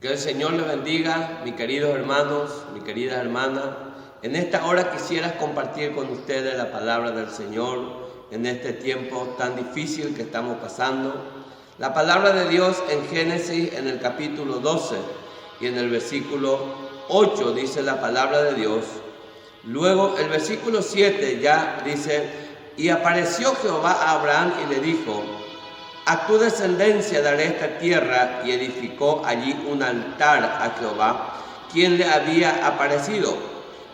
Que el Señor le bendiga, mis queridos hermanos, mi querida hermana. En esta hora quisiera compartir con ustedes la palabra del Señor en este tiempo tan difícil que estamos pasando. La palabra de Dios en Génesis, en el capítulo 12 y en el versículo 8 dice la palabra de Dios. Luego el versículo 7 ya dice: y apareció Jehová a Abraham y le dijo: a tu descendencia daré esta tierra, y edificó allí un altar a Jehová, quien le había aparecido.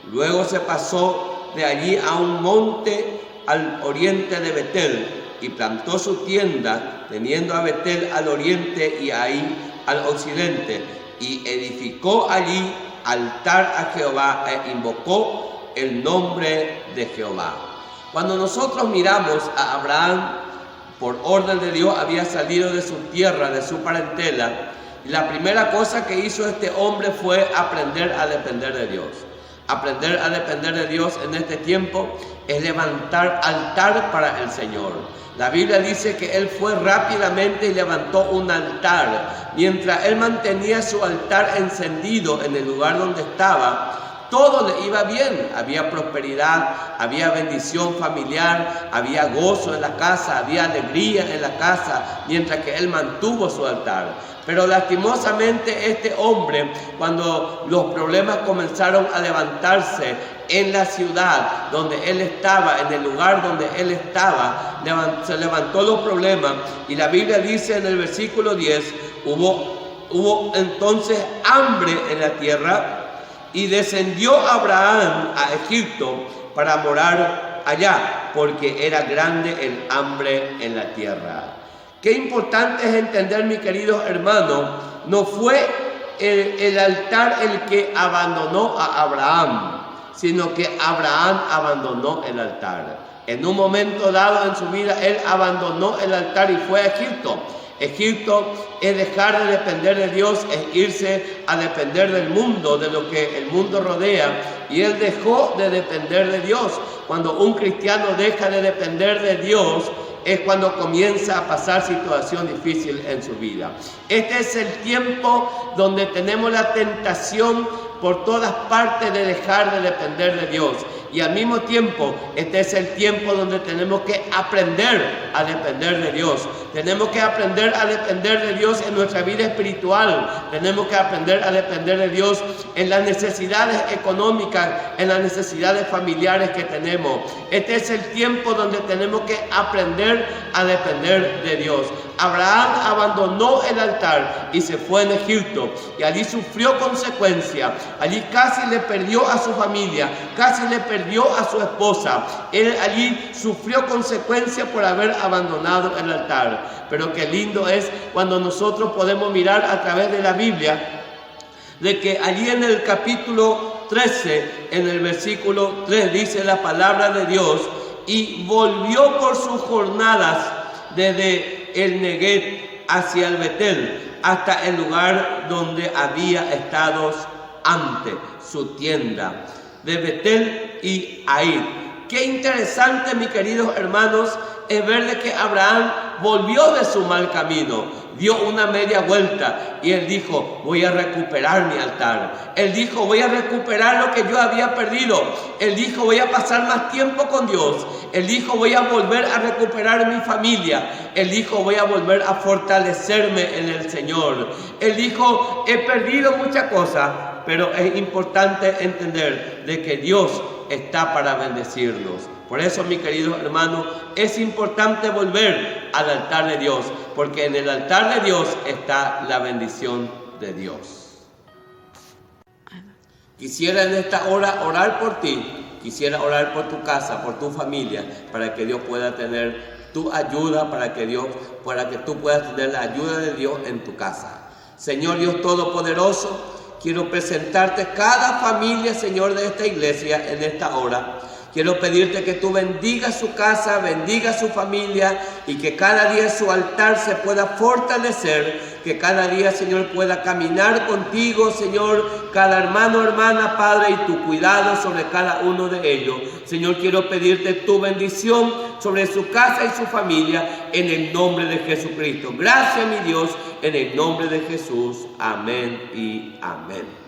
Luego se pasó de allí a un monte al oriente de Betel, y plantó su tienda, teniendo a Betel al oriente y ahí al occidente, y edificó allí altar a Jehová, e invocó el nombre de Jehová. Cuando nosotros miramos a Abraham, por orden de Dios había salido de su tierra, de su parentela, y la primera cosa que hizo este hombre fue aprender a depender de Dios. Aprender a depender de Dios en este tiempo es levantar altar para el Señor. La Biblia dice que él fue rápidamente y levantó un altar. Mientras él mantenía su altar encendido en el lugar donde estaba, todo le iba bien, había prosperidad, había bendición familiar, había gozo en la casa, había alegría en la casa, mientras que él mantuvo su altar. Pero lastimosamente este hombre, cuando los problemas comenzaron a levantarse en la ciudad donde él estaba, en el lugar donde él estaba, se levantó los problemas, y la Biblia dice en el versículo 10, hubo entonces hambre en la tierra, y descendió Abraham a Egipto para morar allá, porque era grande el hambre en la tierra. Qué importante es entender, mis queridos hermanos, no fue el altar el que abandonó a Abraham, sino que Abraham abandonó el altar. En un momento dado en su vida, él abandonó el altar y fue a Egipto. Egipto es dejar de depender de Dios, es irse a depender del mundo, de lo que el mundo rodea, y él dejó de depender de Dios. Cuando un cristiano deja de depender de Dios, es cuando comienza a pasar situación difícil en su vida. Este es el tiempo donde tenemos la tentación por todas partes de dejar de depender de Dios. Y al mismo tiempo, este es el tiempo donde tenemos que aprender a depender de Dios. Tenemos que aprender a depender de Dios en nuestra vida espiritual. Tenemos que aprender a depender de Dios en las necesidades económicas, en las necesidades familiares que tenemos. Este es el tiempo donde tenemos que aprender a depender de Dios. Abraham abandonó el altar y se fue en Egipto, y allí sufrió consecuencias. Allí casi le perdió a su familia, casi le perdió a su esposa. Él allí sufrió consecuencias por haber abandonado el altar. Pero qué lindo es cuando nosotros podemos mirar a través de la Biblia, de que allí en el capítulo 13, en el versículo 3, dice la palabra de Dios: y volvió por sus jornadas desde el Neguet hacia el Betel, hasta el lugar donde había estado antes su tienda, de Betel y Ai. Qué interesante, mis queridos hermanos, es ver de que Abraham volvió de su mal camino, dio una media vuelta, y él dijo: voy a recuperar mi altar. Él dijo: voy a recuperar lo que yo había perdido. Él dijo: voy a pasar más tiempo con Dios. Él dijo: voy a volver a recuperar mi familia. Él dijo: voy a volver a fortalecerme en el Señor. Él dijo: he perdido muchas cosas, pero es importante entender de que Dios está para bendecirnos. Por eso, mis queridos hermanos, es importante volver al altar de Dios, porque en el altar de Dios está la bendición de Dios. Quisiera en esta hora orar por ti, quisiera orar por tu casa, por tu familia, para que Dios pueda tener tu ayuda, para que tú puedas tener la ayuda de Dios en tu casa. Señor Dios Todopoderoso, quiero presentarte cada familia, Señor, de esta iglesia en esta hora. Quiero pedirte que tú bendigas su casa, bendiga su familia, y que cada día su altar se pueda fortalecer, que cada día, Señor, pueda caminar contigo, Señor, cada hermano, hermana, Padre, y tu cuidado sobre cada uno de ellos. Señor, quiero pedirte tu bendición sobre su casa y su familia, en el nombre de Jesucristo. Gracias, mi Dios, en el nombre de Jesús. Amén y amén.